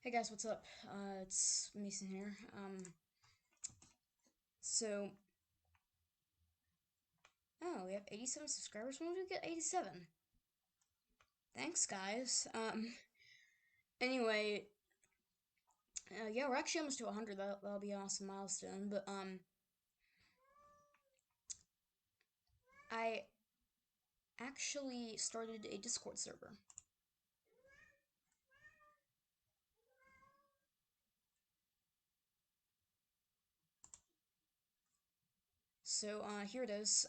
Hey guys, what's up? It's Mason here. So, oh, we have 87 subscribers. When did we get 87? Thanks, guys. Anyway, yeah, we're actually almost to 100. That'll be an awesome milestone. But, I actually started a Discord server. So, here it is.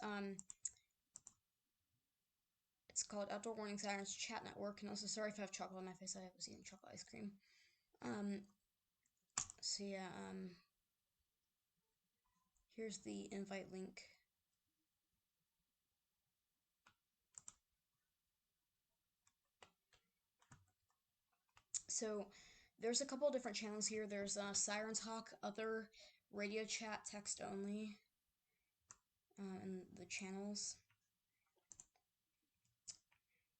It's called Outdoor Warning Sirens Chat Network. And also, sorry if I have chocolate on my face. I was eating chocolate ice cream. Um, so yeah, here's the invite link. So there's a couple of different channels here. There's Sirens Hawk, other, radio chat, text only, and the channels.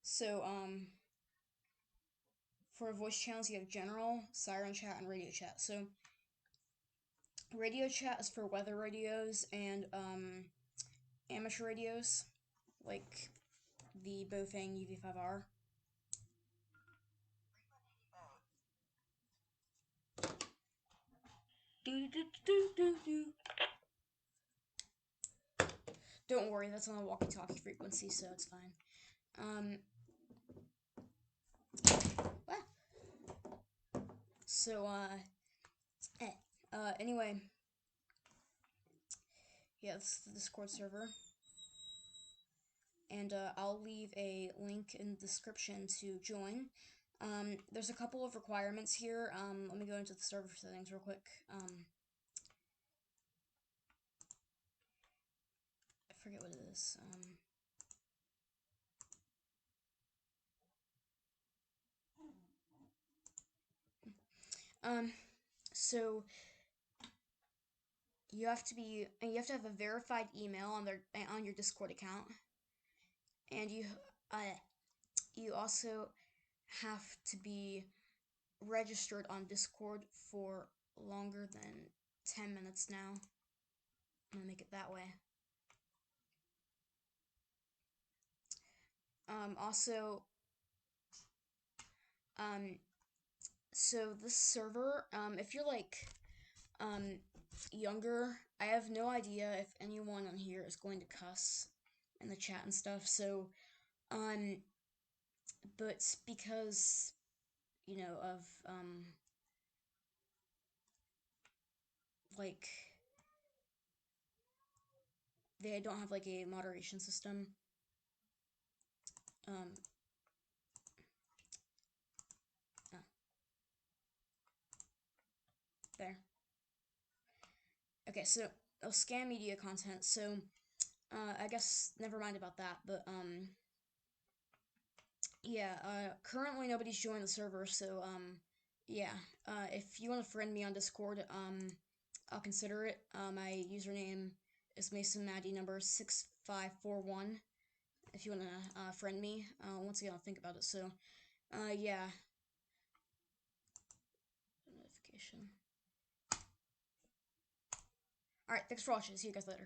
So for voice channels, you have general, siren chat, and radio chat. So radio chat is for weather radios and amateur radios, like the Bofang UV5R. Don't worry, that's on the walkie-talkie frequency, so it's fine. So, anyway, yeah, this is the Discord server. And I'll leave a link in the description to join. There's a couple of requirements here. Let me go into the server settings real quick. I forget what it is. So you have to have a verified email on your Discord account, and you also have to be registered on Discord for longer than 10 minutes now. I'm gonna make it that way. Also, so this server, if you're like, younger, I have no idea if anyone on here is going to cuss in the chat and stuff, so, but because, you know, of, like, they don't have, like, a moderation system, there. Okay, so, scam media content, so, I guess, never mind about that, but, yeah, currently nobody's joined the server, so, yeah, if you want to friend me on Discord, I'll consider it. My username is Mason Maddie number 6541, if you want to, friend me. Once again, I'll think about it, so, yeah. Notification. Alright, thanks for watching, see you guys later.